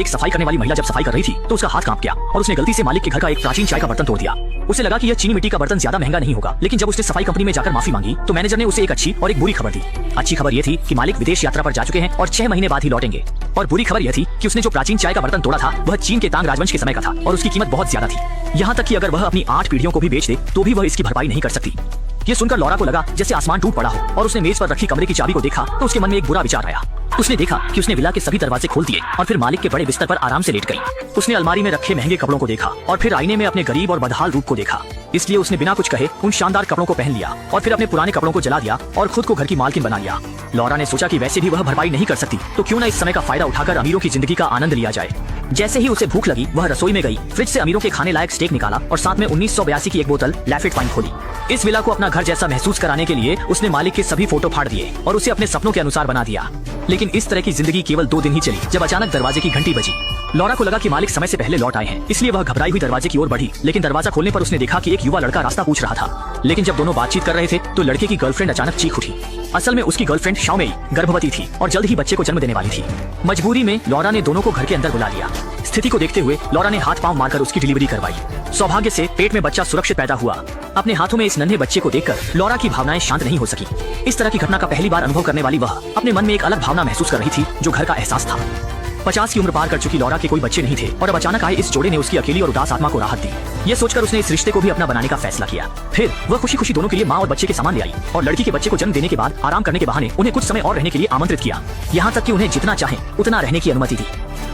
एक सफाई करने वाली महिला जब सफाई कर रही थी तो उसका हाथ कांप गया और उसने गलती से मालिक के घर का एक प्राचीन चाय का बर्तन तोड़ दिया। उसे लगा कि यह चीनी मिट्टी का बर्तन ज्यादा महंगा नहीं होगा, लेकिन जब उसने सफाई कंपनी में जाकर माफी मांगी तो मैनेजर ने उसे एक अच्छी और एक बुरी खबर दी। अच्छी खबर यह थी कि मालिक विदेश यात्रा पर जा चुके हैं और 6 महीने बाद ही लौटेंगे, और बुरी खबर यह थी कि उसने जो प्राचीन चाय का बर्तन तोड़ा था वह चीन के तांग राजवंश के समय का था और उसकी कीमत बहुत ज्यादा थी। यहाँ तक कि अगर वह अपनी 8 पीढ़ियों को भी बेच दे तो भी वह इसकी भरपाई नहीं कर सकती। ये सुनकर लौरा को लगा जैसे आसमान टूट पड़ा हो और उसने मेज पर रखी कमरे की चाबी को देखा तो उसके मन में एक बुरा विचार आया। उसने देखा कि उसने विला के सभी दरवाजे खोल दिए और फिर मालिक के बड़े बिस्तर पर आराम से लेट गई। उसने अलमारी में रखे महंगे कपड़ों को देखा और फिर आईने में अपने गरीब और बदहाल रूप को देखा। इसलिए उसने बिना कुछ कहे उन शानदार कपड़ों को पहन लिया और फिर अपने पुराने कपड़ों को जला दिया और खुद को घर की मालकिन बना लिया। लौरा ने सोचा कि वैसे भी वह भरपाई नहीं कर सकती तो क्यों न इस समय का फायदा उठाकर अमीरों की जिंदगी का आनंद लिया जाए। जैसे ही उसे भूख लगी वह रसोई में गई, फ्रिज से अमीरों के खाने लायक स्टेक निकाला और साथ में 1982 की एक बोतल लैफिट वाइन खोली। इस विला को अपना घर जैसा महसूस कराने के लिए उसने मालिक के सभी फोटो फाड़ दिए और उसे अपने सपनों के अनुसार बना दिया। लेकिन इस तरह की जिंदगी केवल 2 दिन ही चली जब अचानक दरवाजे की घंटी बजी। लौरा को लगा कि मालिक समय से पहले लौट आए हैं, इसलिए वह घबराई हुई दरवाजे की ओर बढ़ी। लेकिन दरवाजा खोलने पर उसने देखा कि एक युवा लड़का रास्ता पूछ रहा था। लेकिन जब दोनों बातचीत कर रहे थे तो लड़के की गर्लफ्रेंड अचानक चीख उठी। असल में उसकी गर्लफ्रेंड शाओमेई गर्भवती थी और जल्द ही बच्चे को जन्म देने वाली थी। मजबूरी में लौरा ने दोनों को घर के अंदर बुला लिया। स्थिति को देखते हुए लौरा ने हाथ पांव मारकर उसकी डिलीवरी करवाई। सौभाग्य से पेट में बच्चा सुरक्षित पैदा हुआ। अपने हाथों में इस नन्हे बच्चे को देखकर लौरा की भावनाएं शांत नहीं हो सकी। इस तरह की घटना का पहली बार अनुभव करने वाली वह अपने मन में एक अलग भावना महसूस कर रही थी जो घर का एहसास था। 50 की उम्र पार कर चुकी लौरा के कोई बच्चे नहीं थे और अब अचानक आए इस जोड़े ने उसकी अकेली और उदास आत्मा को राहत दी। ये सोचकर उसने इस रिश्ते को भी अपना बनाने का फैसला किया। फिर वह खुशी खुशी दोनों के लिए माँ और बच्चे के सामान ले आई और लड़की के बच्चे को जन्म देने के बाद आराम करने के बहाने उन्हें कुछ समय और रहने के लिए आमंत्रित किया, यहाँ तक कि उन्हें जितना चाहे उतना रहने की अनुमति दी।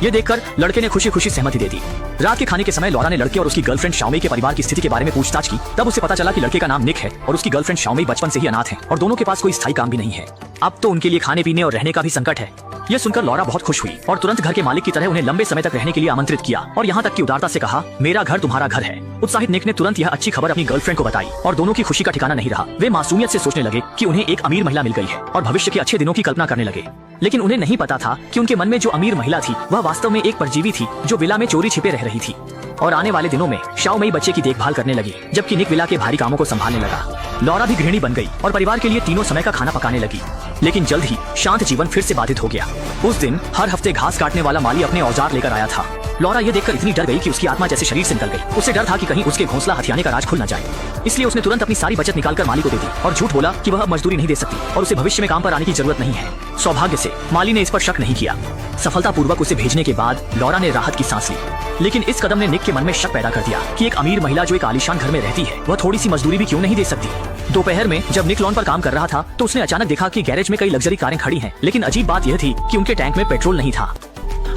ये देखकर लड़के ने खुशी खुशी सहमति दे दी। रात के खाने के समय लौरा ने लड़के और उसकी गर्लफ्रेंड शाओमेई के परिवार की स्थिति के बारे में पूछताछ की। तब उसे पता चला कि लड़के का नाम निक है और उसकी गर्लफ्रेंड शाओमेई बचपन से ही अनाथ है और दोनों के पास कोई स्थायी काम भी नहीं है। अब तो उनके लिए खाने पीने और रहने का भी संकट है। यह सुनकर लौरा बहुत खुश हुई और तुरंत घर के मालिक की तरह उन्हें लंबे समय तक रहने के लिए आमंत्रित किया और यहाँ तक कि उदारता से कहा, मेरा घर तुम्हारा घर है। उत्साहित निक ने तुरंत यह अच्छी खबर अपनी गर्लफ्रेंड को बताई और दोनों की खुशी का ठिकाना नहीं रहा। वे मासूमियत से सोचने लगे कि उन्हें एक अमीर महिला मिल गई है और भविष्य के अच्छे दिनों की कल्पना करने लगे। लेकिन उन्हें नहीं पता था कि उनके मन में जो अमीर महिला थी वह वास्तव में एक परजीवी थी जो विला में चोरी छिपे रह रही थी। और आने वाले दिनों में शाओमेई बच्चे की देखभाल करने लगी जबकि निक विला के भारी कामों को संभालने लगा। लौरा भी गृहिणी बन गई और परिवार के लिए तीनों समय का खाना पकाने लगी। लेकिन जल्द ही शांत जीवन फिर से बाधित हो गया। उस दिन हर हफ्ते घास काटने वाला माली अपने औजार लेकर आया था। लौरा ये देखकर इतनी डर गई कि उसकी आत्मा जैसे शरीर से निकल गई। उसे डर था कि कहीं उसके घोंसला हथियाने का राज खुल न जाए। इसलिए उसने तुरंत अपनी सारी बचत निकालकर माली को दे दी और झूठ बोला कि वह मजदूरी नहीं दे सकती और उसे भविष्य में काम पर आने की जरूरत नहीं है। सौभाग्य से माली ने इस पर शक नहीं किया। सफलतापूर्वक उसे भेजने के बाद लौरा ने राहत की सांस ली। लेकिन इस कदम ने निक के मन में शक पैदा कर दिया कि एक अमीर महिला जो एक आलीशान घर में रहती है वह थोड़ी सी मजदूरी भी क्यों नहीं दे सकती। दोपहर में जब निक लॉन पर काम कर रहा था तो उसने अचानक देखा कि गैरेज में कई लग्जरी कारें खड़ी हैं, लेकिन अजीब बात यह थी कि उनके टैंक में पेट्रोल नहीं था।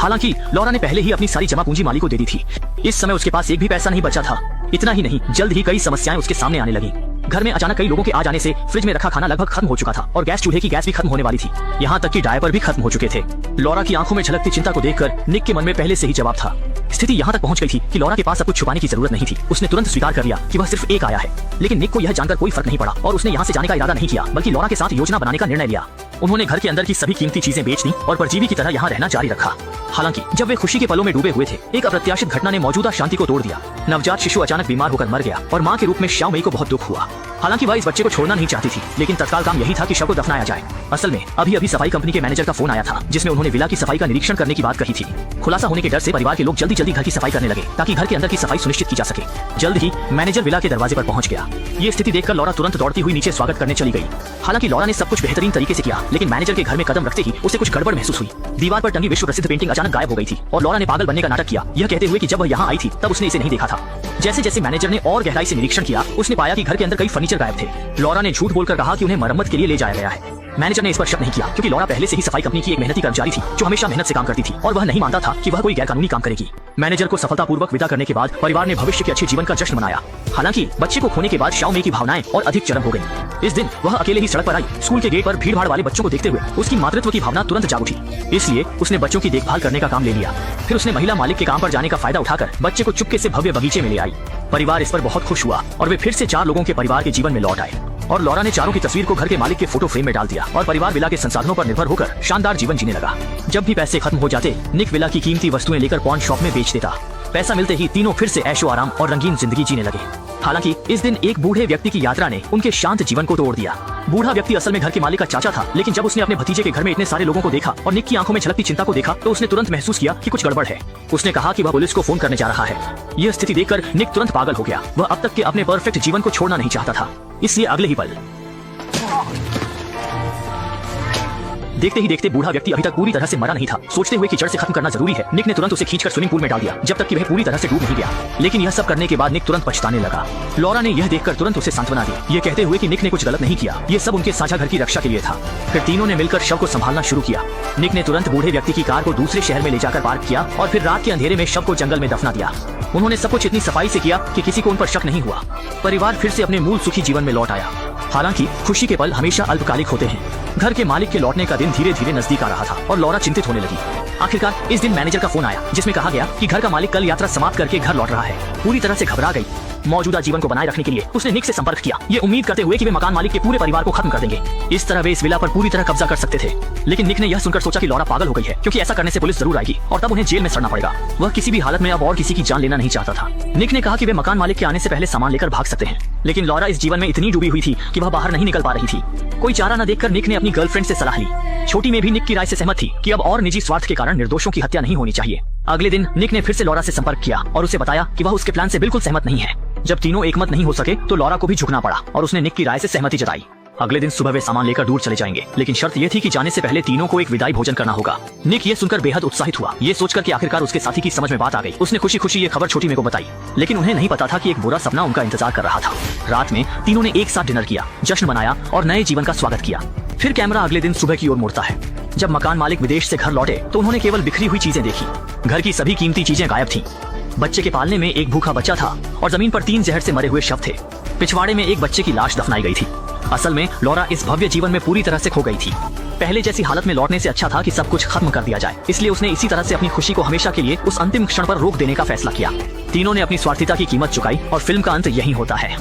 हालांकि लौरा ने पहले ही अपनी सारी जमा पूंजी माली को दे दी थी। इस समय उसके पास एक भी पैसा नहीं बचा था। इतना ही नहीं, जल्द ही कई समस्याएं उसके सामने आने लगी। घर में अचानक कई लोगों के आ जाने से फ्रिज में रखा खाना लगभग खत्म हो चुका था और गैस चूल्हे की गैस भी खत्म होने वाली थी। यहाँ तक कि डायपर भी खत्म हो चुके थे। लौरा की आंखों में झलकती चिंता को देखकर निक के मन में पहले से ही जवाब था। स्थिति यहाँ तक पहुँच गई थी कि लौरा के पास अब कुछ छुपाने की जरूरत नहीं थी। उसने तुरंत स्वीकार कर लिया कि वह सिर्फ एक आया है। लेकिन निक को यह जानकर कोई फर्क नहीं पड़ा और उसने यहाँ से जाने का इरादा नहीं किया, बल्कि लौरा के साथ योजना बनाने का निर्णय लिया। उन्होंने घर के अंदर की सभी कीमती चीजें बेच दी और परजीवी की तरह यहाँ रहना जारी रखा। हालांकि जब वे खुशी के पलों में डूबे हुए थे, एक अप्रत्याशित घटना ने मौजूदा शांति को तोड़ दिया। नवजात शिशु अचानक बीमार होकर मर गया और मां के रूप में शाओमेई को बहुत दुख हुआ। हालांकि वह इस बच्चे को छोड़ना नहीं चाहती थी, लेकिन तत्काल काम यही था कि शव को दफनाया जाए। असल में अभी सफाई कंपनी के मैनेजर का फोन आया था जिसमें उन्होंने विला की सफाई का निरीक्षण करने की बात कही थी। खुलासा होने के डर से परिवार के लोग जल्दी जल्दी घर की सफाई करने लगे ताकि घर के अंदर की सफाई सुनिश्चित की जा सके। जल्द ही मैनेजर विला के दरवाजे पर पहुंच गया। ये स्थिति देखकर लौरा तुरंत दौड़ती हुई नीचे स्वागत करने चली गई। हालांकि लौरा ने सब कुछ बेहतरीन तरीके से किया, लेकिन मैनेजर के घर में कदम रखते ही उसे कुछ गड़बड़ महसूस हुई। दीवार पर टंगी विश्व प्रसिद्ध पेंटिंग अचानक गायब हो गई थी और लौरा ने पागल बनने का नाटक किया, यह कहते हुए कि जब वह यहाँ आई थी तब उसने इसे नहीं देखा था। जैसे जैसे मैनेजर ने और गहराई से निरीक्षण किया, उसने पाया कि घर के अंदर कई फर्नीचर गायब थे। लौरा ने झूठ बोलकर कहा कि उन्हें मरम्मत के लिए ले जाया गया है। मैनेजर ने इस पर शक नहीं किया क्योंकि लौरा पहले से ही सफाई कंपनी की एक मेहनती कर्मचारी थी जो हमेशा मेहनत से काम करती थी और वह नहीं मानता था कि वह कोई गैरकानूनी काम करेगी। मैनेजर को सफलतापूर्वक विदा करने के बाद परिवार ने भविष्य के अच्छे जीवन का जश्न मनाया। हालांकि बच्चे को खोने के बाद शाओमेई की भावनाएं और अधिक चरम हो गई। इस दिन वह अकेले ही सड़क पर आई। स्कूल के गेट पर भीड़ भाड़ वाले बच्चों को देखते हुए उसकी मातृत्व की भावना तुरंत जाग उठी। इसलिए उसने बच्चों की देखभाल करने का काम ले लिया। फिर उसने महिला मालिक के काम पर जाने का फायदा उठाकर बच्चे को चुपके से भव्य बगीचे में ले आई। परिवार इस पर बहुत खुश हुआ और वे फिर से 4 लोगों के परिवार के जीवन में लौट आए। और लौरा ने चारों की तस्वीर को घर के मालिक के फोटो फ्रेम में डाल दिया और परिवार विला के संसाधनों पर निर्भर होकर शानदार जीवन जीने लगा। जब भी पैसे खत्म हो जाते, निक विला की कीमती वस्तुएं लेकर पॉन शॉप में बेच देता। पैसा मिलते ही तीनों फिर से ऐशो आराम और रंगीन जिंदगी जीने लगे। हालांकि इस दिन एक बूढ़े व्यक्ति की यात्रा ने उनके शांत जीवन को तोड़ दिया। बूढ़ा व्यक्ति असल में घर के मालिक का चाचा था, लेकिन जब उसने अपने भतीजे के घर में इतने सारे लोगों को देखा और निक की आंखों में झलकती चिंता को देखा तो उसने तुरंत महसूस किया कि कुछ गड़बड़ है। उसने कहा कि वह पुलिस को फोन करने जा रहा है। यह स्थिति देखकर निक तुरंत पागल हो गया। वह अब तक के अपने परफेक्ट जीवन को छोड़ना नहीं चाहता था, इसलिए अगले ही पल देखते ही देखते बूढ़ा व्यक्ति अभी तक पूरी तरह से मरा नहीं था। सोचते हुए कि जड़ से खत्म करना जरूरी है, निक ने तुरंत उसे खींचकर स्विमिंग पूल में डाल दिया जब तक कि वह पूरी तरह से डूब नहीं गया। लेकिन यह सब करने के बाद निक तुरंत पछताने लगा। लॉरा ने यह देखकर तुरंत उसे सांत्वना दी, ये कहते हुए कि निक ने कुछ गलत नहीं किया, ये सब उनके साझा घर की रक्षा के लिए था। फिर तीनों ने मिलकर शव को संभालना शुरू किया। निक ने तुरंत बूढ़े व्यक्ति की कार को दूसरे शहर में ले जाकर पार्क किया और फिर रात के अंधेरे में शव को जंगल में दफना दिया। उन्होंने सब कुछ इतनी सफाई से किया कि किसी को उन पर शक नहीं हुआ। परिवार फिर से अपने मूल सुखी जीवन में लौट आया। हालांकि खुशी के पल हमेशा अल्पकालिक होते हैं। घर के मालिक के लौटने का दिन धीरे धीरे नजदीक आ रहा था और लॉरा चिंतित होने लगी। आखिरकार इस दिन मैनेजर का फोन आया जिसमें कहा गया कि घर का मालिक कल यात्रा समाप्त करके घर लौट रहा है। पूरी तरह से घबरा गई। मौजूदा जीवन को बनाए रखने के लिए उसने निक से संपर्क किया, ये उम्मीद करते हुए कि वे मकान मालिक के पूरे परिवार को खत्म कर देंगे। इस तरह वे इस विला पर पूरी तरह कब्जा कर सकते थे। लेकिन निक ने यह सुनकर सोचा कि लॉरा पागल हो गई है, क्योंकि ऐसा करने से पुलिस जरूर आएगी और तब उन्हें जेल में सड़ना पड़ेगा। वह किसी भी हालत में अब और किसी की जान लेना नहीं चाहता था। निक ने कहा कि वे मकान मालिक के आने से पहले सामान लेकर भाग सकते हैं, लेकिन लॉरा इस जीवन में इतनी डूबी हुई थी कि वह बाहर नहीं निकल पा रही थी। कोई चारा न देखकर निक ने अपनी गर्लफ्रेंड से सलाह ली। छोटी में भी निक की राय से सहमत थी कि अब और निजी स्वार्थ के कारण निर्दोषों की हत्या नहीं होनी चाहिए। अगले दिन निक ने फिर से लॉरा से संपर्क किया और उसे बताया कि वह उसके प्लान से बिल्कुल सहमत नहीं है। जब तीनों एकमत नहीं हो सके तो लॉरा को भी झुकना पड़ा और उसने निक की राय से सहमति जताई। अगले दिन सुबह वे सामान लेकर दूर चले जाएंगे, लेकिन शर्त यह थी कि जाने से पहले तीनों को एक विदाई भोजन करना होगा। निक ये सुनकर बेहद उत्साहित हुआ, ये सोचकर कि आखिरकार उसके साथी की समझ में बात आ गई। उसने खुशी खुशी ये खबर छोटी में को बताई, लेकिन उन्हें नहीं पता था कि एक बुरा सपना उनका इंतजार कर रहा था। रात में तीनों ने एक साथ डिनर किया, जश्न मनाया और नए जीवन का स्वागत किया। फिर कैमरा अगले दिन सुबह की ओर मुड़ता है। जब मकान मालिक विदेश से घर लौटे तो उन्होंने केवल बिखरी हुई चीजें देखी। घर की सभी कीमती चीजें गायब थीं। बच्चे के पालने में एक भूखा बच्चा था और जमीन पर 3 जहर से मरे हुए शव थे। पिछवाड़े में एक बच्चे की लाश दफनाई गई थी। असल में लॉरा इस भव्य जीवन में पूरी तरह से खो गई थी। पहले जैसी हालत में लौटने से अच्छा था कि सब कुछ खत्म कर दिया जाए, इसलिए उसने इसी तरह से अपनी खुशी को हमेशा के लिए उस अंतिम क्षण पर रोक देने का फैसला किया। तीनों ने अपनी स्वार्थिता की कीमत चुकाई और फिल्म का अंत यहीं होता है।